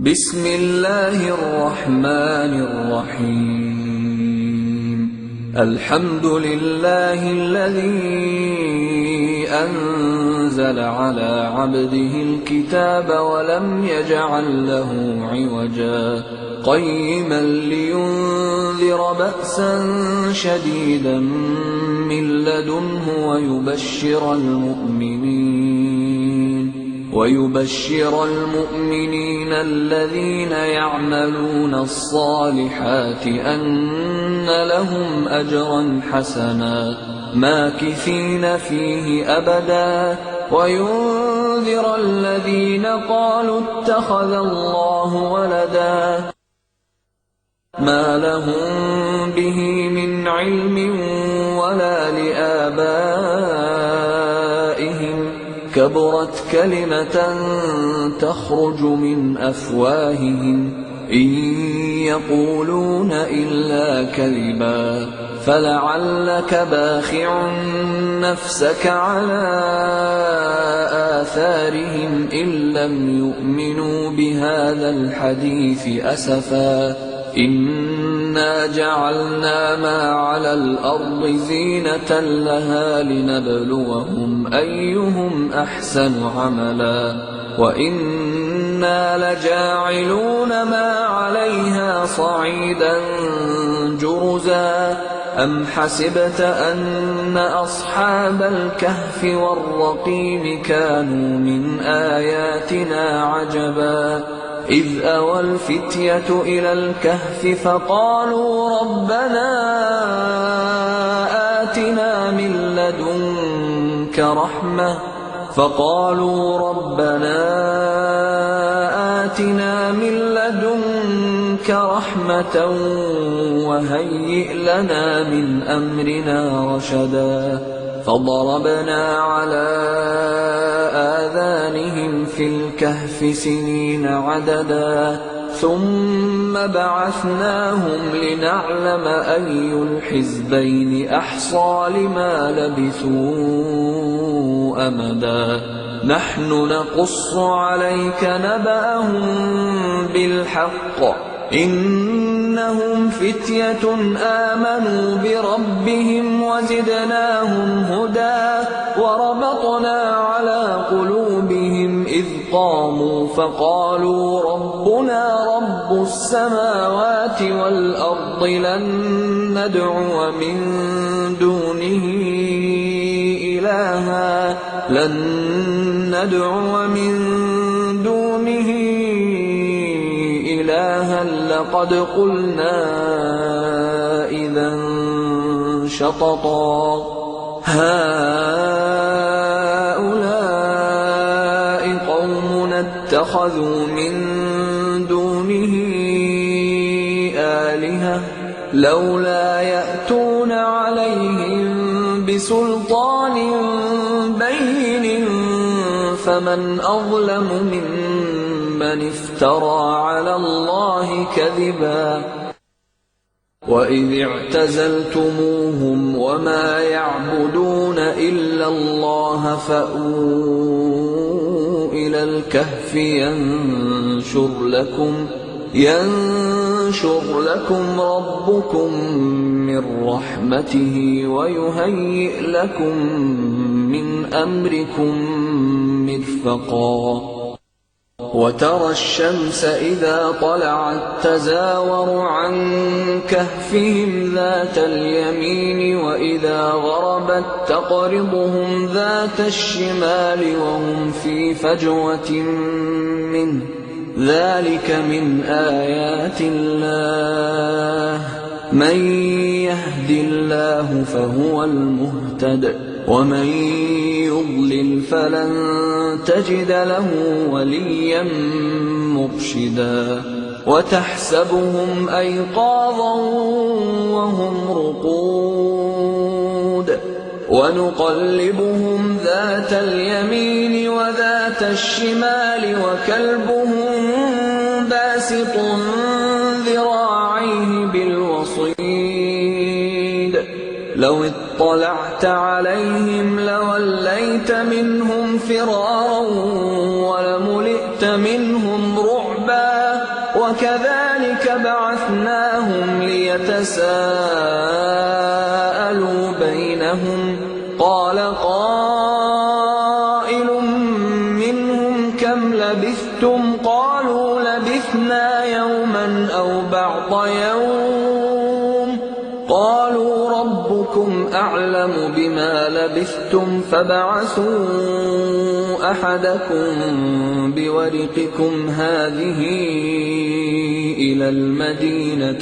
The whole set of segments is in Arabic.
بسم الله الرحمن الرحيم. الحمد لله الذي أنزل على عبده الكتاب ولم يجعل له عوجا قيما لينذر بأسا شديدا من لدنه ويبشر المؤمنين الذين يعملون الصالحات أن لهم أجرا حسنا ماكثين فيه أبدا وينذر الذين قالوا اتخذ الله ولدا ما لهم به من علم ولا لآبائهم كبرت كلمة تخرج من أفواههم إن يقولون إلا كذبا فلعلك باخع نفسك على آثارهم إن لم يؤمنوا بهذا الحديث أسفا إنا جعلنا ما على الأرض زينة لها لنبلوهم أيهم أحسن عملا وإنا لجاعلون ما عليها صعيدا جرزا أم حسبت أن أصحاب الكهف والرقيم كانوا من آياتنا عجبا إذ أوى الفتية إلى الكهف فقالوا ربنا آتنا من لدنك رحمة وهيئ لنا من أمرنا رشدا فضربنا على آذانهم في الكهف سنين عددا ثم بعثناهم لنعلم أي الحزبين أحصى لما لبثوا أمدا نحن نقص عليك نبأهم بالحق إنهم فتية آمنوا بربهم وزدناهم هدى وربطنا على قلوبهم إذ قاموا فقالوا ربنا رب السماوات والأرض لن ندعو من دونه إلها لقد قلنا إذا شططا هؤلاء قومنا اتخذوا من دونه آلهة لولا يأتون عليهم بسلطان بين فمن أظلم ممن افترى على الله كذبا وإذ اعتزلتموهم وما يعبدون إلا الله فأووا إلى الكهف ينشر لكم ربكم من رحمته ويهيئ لكم من أمركم مرفقا وترى الشمس إذا طلعت تزاور عن كهفهم ذات اليمين وإذا غربت تقرضهم ذات الشمال وهم في فجوة منه ذلك من آيات الله من يهد الله فهو المهتد ومن يضلل فلن تجد له وليا مرشدا وتحسبهم أيقاظا وهم رقود ونقلبهم ذات اليمين وذات الشمال وكلبهم باسط ذراعيه بالوصيد لو اطلعت عليهم لوليت منهم فرارا ولملئت منهم رعبا وكذلك بعثناهم ليتساءلوا بينهم قال قائل منهم كم لبثتم قالوا لبثنا يوما أو بعض يوم قالوا ربكم أعلم بما لبثتم فابعثوا أحدكم بورقكم هذه إلى المدينة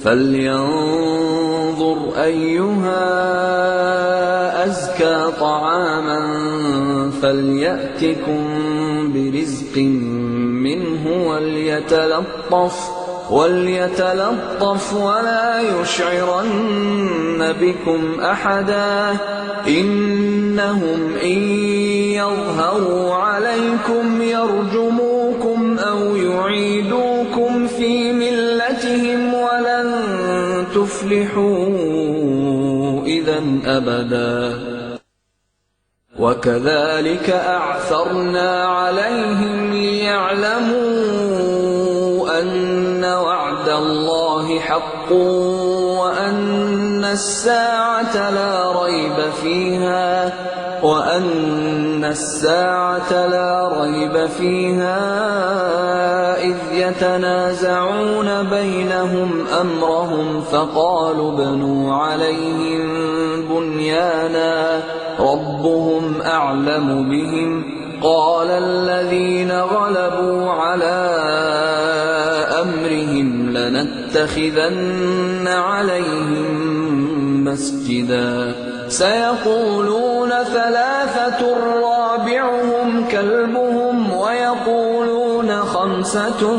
فلينظر أيها أزكى طعاما فليأتكم برزق منه وليتلطف ولا يشعرن بكم أحدا إنهم إن يظهروا عليكم يرجموكم أو يعيدوكم في ملتهم ولن تفلحوا إذا أبدا وكذلك أعثرنا عليهم ليعلموا أن وعد الله حق وأن الساعة لا ريب فيها إذ يتنازعون بينهم أمرهم فقالوا ابنوا عليهم بنيانا ربهم أعلم بهم قال الذين غلبوا على أمرهم لنتخذن عليهم مسجدا سيقولون ثلاثة رابعهم كلبهم ويقولون خمسة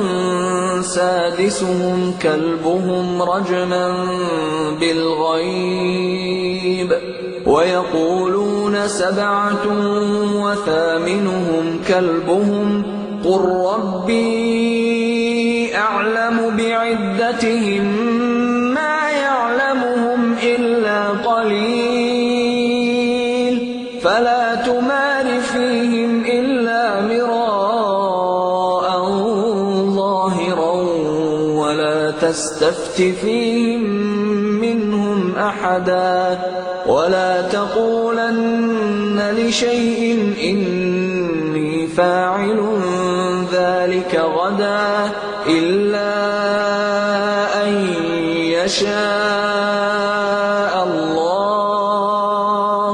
سادسهم كلبهم رجما بالغيب ويقولون سبعة وثامنهم كلبهم قل ربي أعلم بعدتهم ما يعلمهم إلا قليل فلا تمار فيهم إلا مراء ظاهرا ولا تستفت فيهم منهم أحدا ولا تقولن لشيء إني فاعل ذلك غدا إلا أن يشاء الله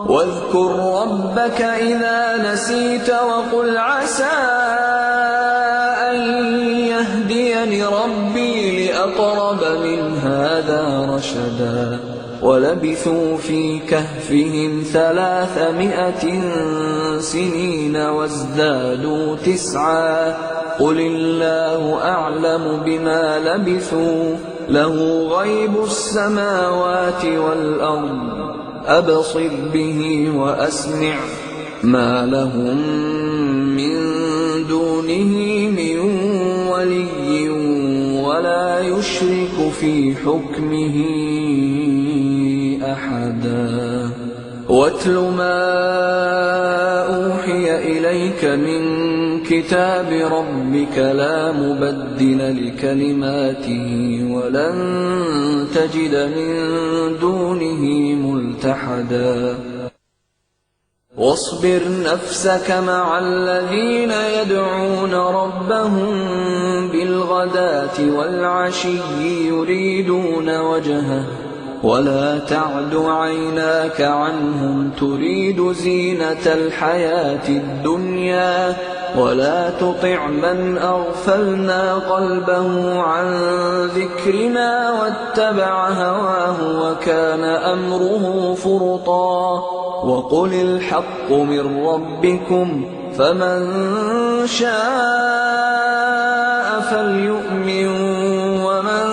واذكر ربك إذا نسيت وقل عسى أن يهديني ربي لأقرب من هذا رشدا ولبثوا في كهفهم 300 سنين وازدادوا 9 قل الله أعلم بما لبثوا له غيب السماوات والأرض أبصر به وأسمع ما لهم من دونه من ولي ولا يشرك في حكمه أحدا واتل ما أوحي إليك من كتاب ربك لا مبدل لكلماته ولن تجد من دونه ملتحدا واصبر نفسك مع الذين يدعون ربهم بالغداة والعشي يريدون وجهه ولا تعد عيناك عنهم تريد زينة الحياة الدنيا ولا تطع من أغفلنا قلبه عن ذكرنا واتبع هواه وكان أمره فرطا وقل الحق من ربكم فمن شاء فليؤمن ومن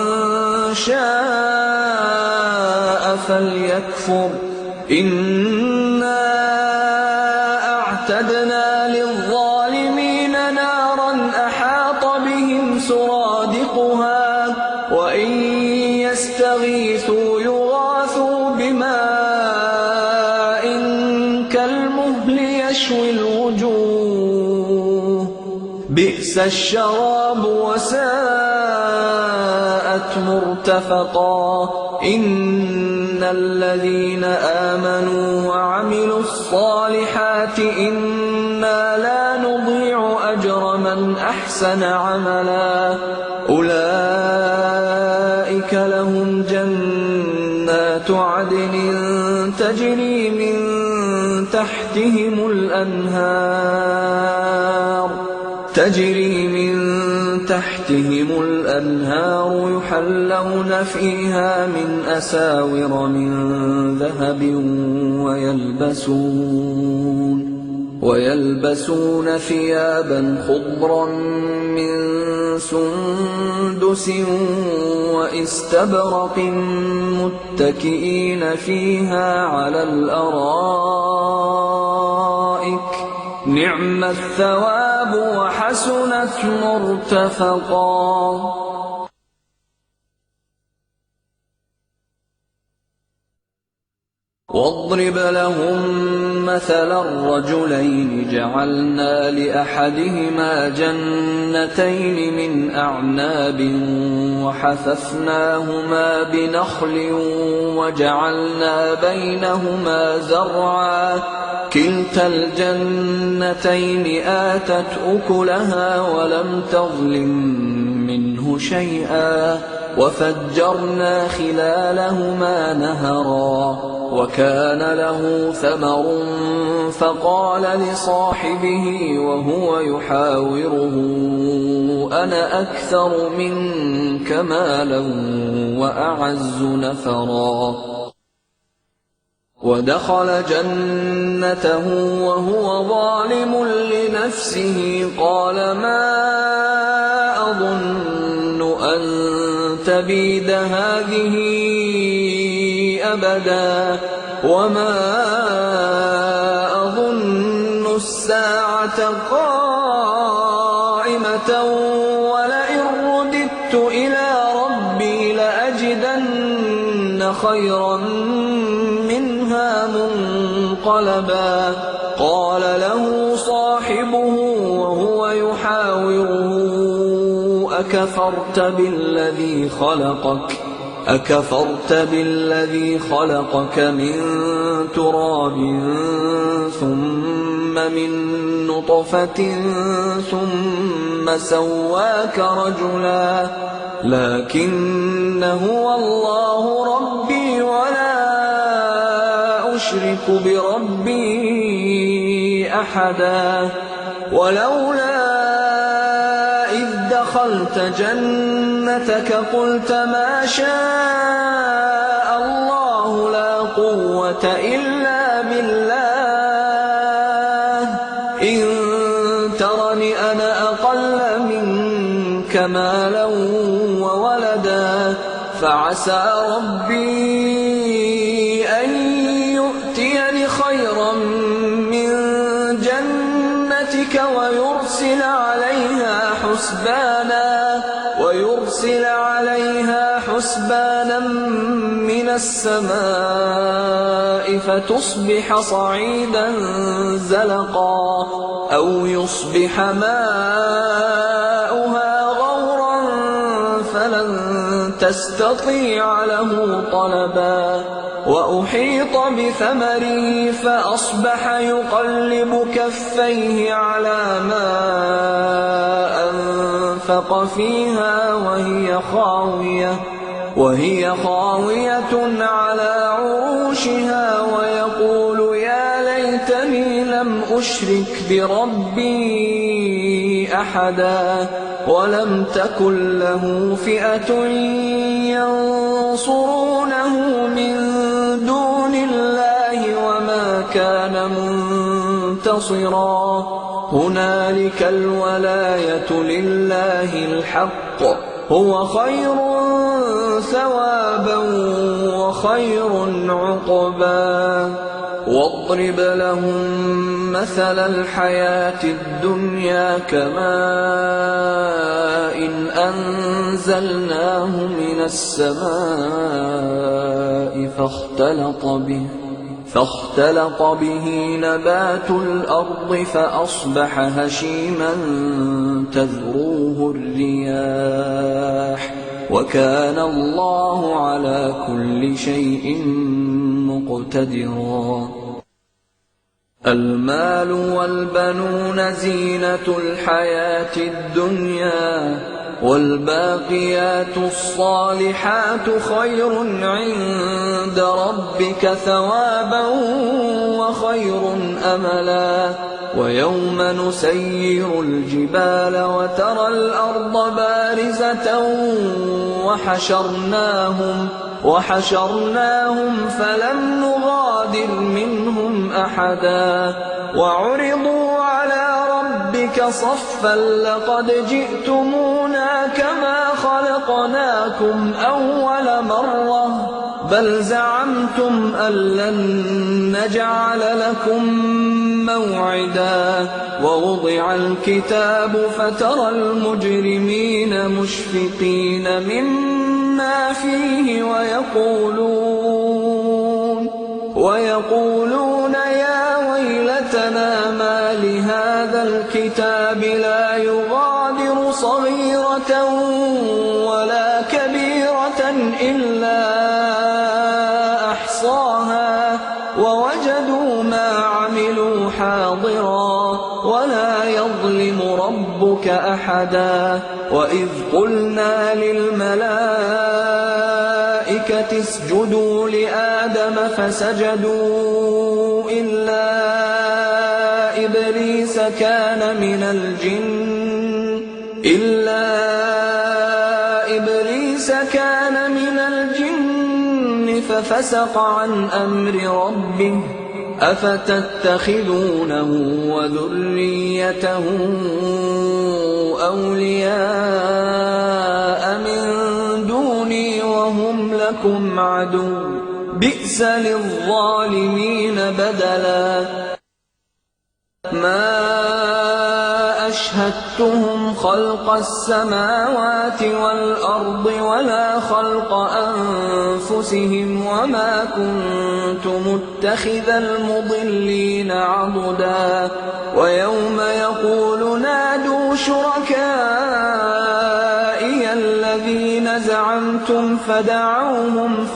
شاء فليكفر إنا أعتدنا للظالمين نارا أحاط بهم سرادقها وإن يستغيثوا يغاثوا بماء كالمهل يشوي الوجوه بئس الشراب وساءت مرتفقا إن الذين آمنوا وعملوا الصالحات إنا لا نضيع أجر من أحسن عملا أولئك لهم جنات عدن تجري من تحتهم الأنهار يحلون فيها من أساور من ذهب ويلبسون ثيابا خضرا من سندس وإستبرق متكئين فيها على الأرائك نعم الثواب وحسنت مرتفقا واضرب لهم مثلا الرجلين جعلنا لأحدهما جنتين من أعناب وحففناهما بنخل وجعلنا بينهما زرعا كلتا الجنتين آتت أكلها ولم تظلم منه شيئا وفجرنا خلالهما نهرا وكان له ثمر فقال لصاحبه وهو يحاوره أنا أكثر منك مالا وأعز نفرا ودخل جنته وهو ظالم لنفسه قال ما أظن أن تبيد هذه أبدا وما أظن الساعة قائمة ولئن رددت إلى ربي لأجدن خيرا منها منقلبا قال له صاحبه وهو يحاوره أكفرت بالذي خلقك من تراب ثم من نطفة ثم سواك رجلا لكن هو الله ربي ولا أشرك بربي أحدا ولولا إذ دخلت جنتك قلت ما شاء الله لا قوة إلا بالله إن ترني أنا أقل منك مالا وولدا فعسى ربي أن يؤتيني خيرا من جنتك ويرسل عليها حسبانا من السماء فتصبح صعيدا زلقا أو يصبح ماؤها غورا فلن تستطيع له طلبا وأحيط بثمره فأصبح يقلب كفيه على ما أنفق فيها وهي خاوية على عروشها ويقول يا ليتني لم أشرك بربي أحدا ولم تكن له فئة ينصرونه من دون الله وما كان منتصرا هنالك الولاية لله الحق هو خير ثوابا وخير عقبا واضرب لهم مثل الحياة الدنيا كماء إن أنزلناه من السماء فاختلط به نبات الأرض فأصبح هشيما تذروه الرياح وكان الله على كل شيء مقتدرا. المال والبنون زينة الحياة الدنيا والباقيات الصالحات خير عند ربك ثوابا وخير أملا. ويوم نسير الجبال وترى الأرض بارزة وحشرناهم فلم نغادر منهم أحدا وعرضوا على ربك صفا لقد جئتمونا كما خلقناكم أول مرة بل زعمتم أن لن نجعل لكم موعدا. ووضع الكتاب فترى المجرمين مشفقين مما فيه ويقولون يا ويلتنا ما لهذا الكتاب لا يغادر صغيرة ولا كبيرة إلا أحصاها ووجدوا ما عملوا حاضرا ولا يظلم ربك أحدا. وإذ قلنا للملائكة اسجدوا لآدم فسجدوا إلا إبليس كان من الجن ففسق عن أمر ربه أفتتخذونه وذريته أولياء من دوني وهم لكم عدو بئس للظالمين بدلا. ما أشهدتهم خلق السماوات والأرض ولا خلق أنفسهم وما كنت متخذ المضلين عضدا. ويوم يقول نادوا شركائي الذين زعمتم فدعوهم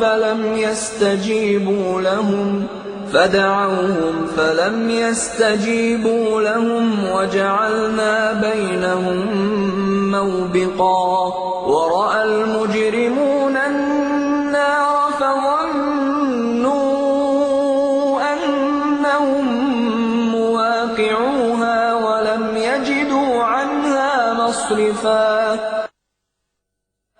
فلم يستجيبوا لهم وجعلنا بينهم موبقا. ورأى المجرمون النار فظنوا أنهم مواقعوها ولم يجدوا عنها مصرفا.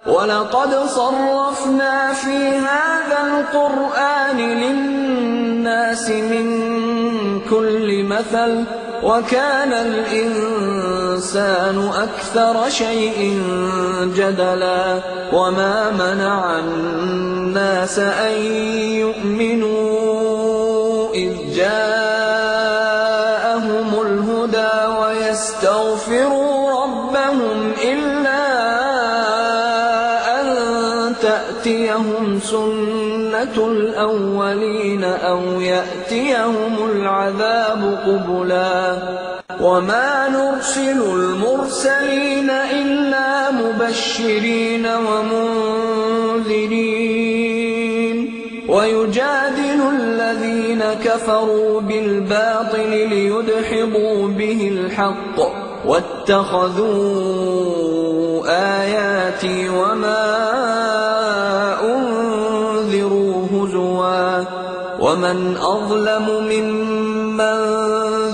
ولقد صرفنا في هذا القرآن للناس من كل مثل وكان الإنسان أكثر شيء جدلا. وما منع الناس أن يؤمنوا إذ جاءهم الهدى ويستغفروا ربهم إلا تأتيهم سنة الأولين أو يأتيهم العذاب قبلا. وما نرسل المرسلين إلا مبشرين ومنذرين ويجادل الذين كفروا بالباطل ليدحضوا به الحق واتخذوا آياتي وما أنذروا هزوا. ومن أظلم ممن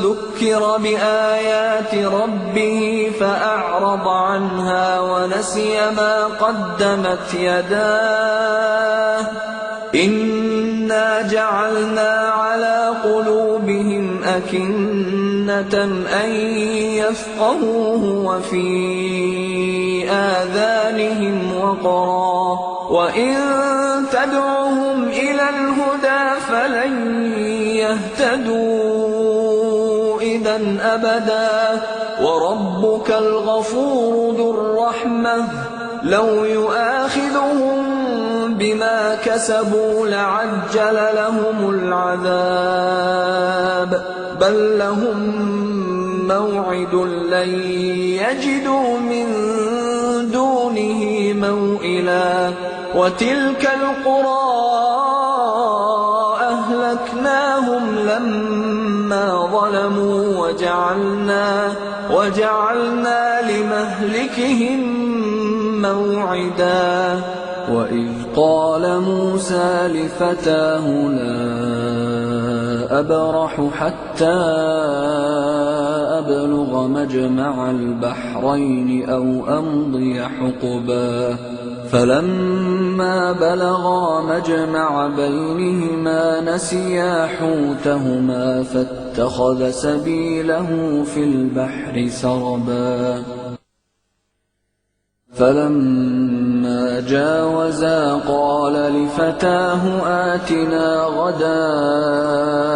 ذكر بآيات ربه فأعرض عنها ونسي ما قدمت يداه إنا جعلنا على قلوبهم أكنة أن يفقهوه وفي آذانهم وقرا وإن تدعهم إلى الهدى فلن يهتدوا إذا أبدا. وربك الغفور ذو الرحمة لو يؤاخذهم بما كسبوا لعجل لهم العذاب بل لهم موعد لن يجدوا من دونه موئلا وتلك القرى أهلكناهم لما ظلموا وجعلنا لمهلكهم موعدا وإذ قال موسى لفتاه لا أبرح حتى أبلغ مجمع البحرين أو أمضي حقبا فلما بلغا مجمع بينهما نسيا حوتهما فاتخذ سبيله في البحر سربا فلما جاوزا قال لفتاه آتنا غداءنا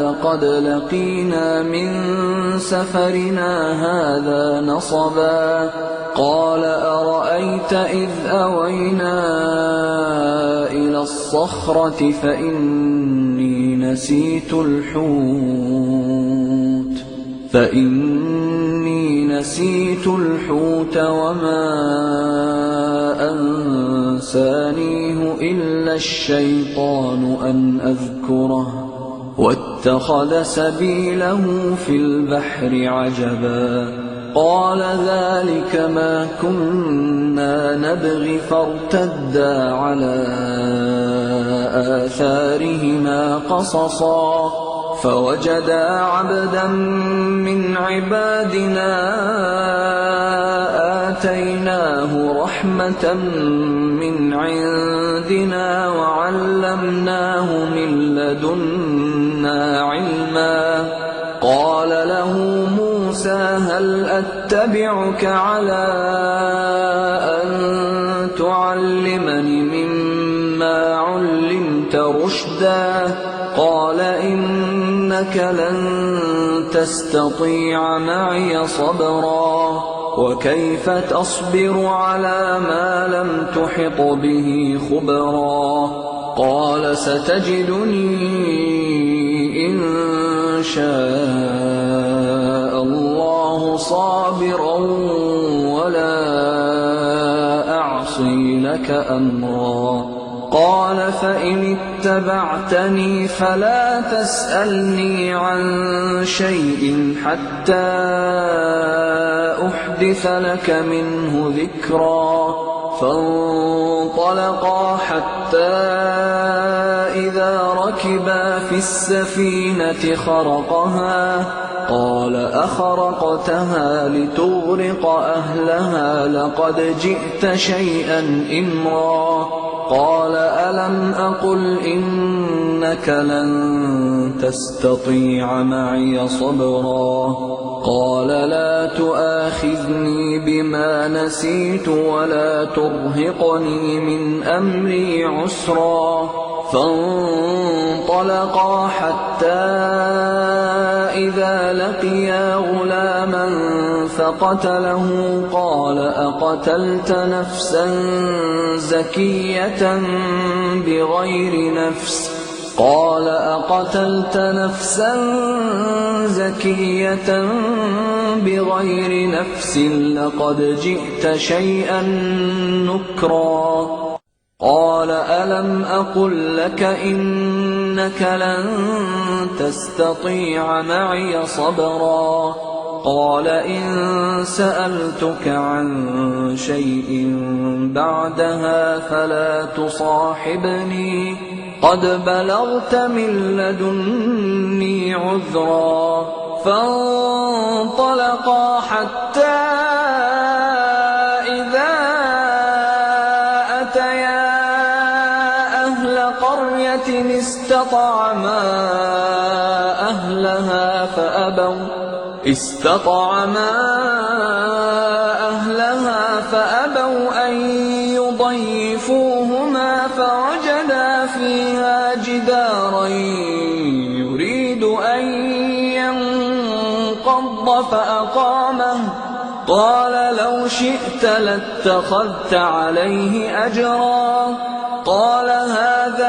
لقد لقينا من سفرنا هذا نصبا قال أرأيت إذ أوينا إلى الصخرة فإني نسيت الحوت وما أنسانيه إلا الشيطان أن أذكره واتخذ سبيله في البحر عجبا قال ذلك ما كنا نبغي فارتدا على آثارهما قصصا فوجدا عبدا من عبادنا آتيناه رحمة من عندنا وعلمناه من لدنا علما قال له موسى هل أتبعك على أن تعلمني مما علمت رشدا قال إنك لن تستطيع معي صبرا وكيف تصبر على ما لم تحط به خبرا قال ستجدني إن شاء الله صابرا ولا أعصي لك أمرا قال فإن اتبعتني فلا تسألني عن شيء حتى أحدث لك منه ذكرا فانطلقا حتى إذا ركبا في السفينة خرقها قال أخرقتها لتغرق أهلها لقد جئت شيئا إمرا قال ألم أقل إنك لن تستطيع معي صبرا قال لا تؤاخذني بما نسيت ولا ترهقني من أمري عسرا فانطلقا حتى إذا لقيا غلاما فقتله قال أقتلت نفسا زكية بغير نفس لقد جئت شيئا نكرا قال ألم أقل لك إنك لن تستطيع معي صبرا قال إن سألتك عن شيء بعدها فلا تصاحبني قد بلغت من لدني عذرا فانطلقا حتى إذا أتيا أهل قرية استطعما أهلها فأبوا أن يضيفوهما فوجدا فيها جدارا يريد أن ينقض فأقامه قال لو شئت لاتخذت عليه أجرا قال هذا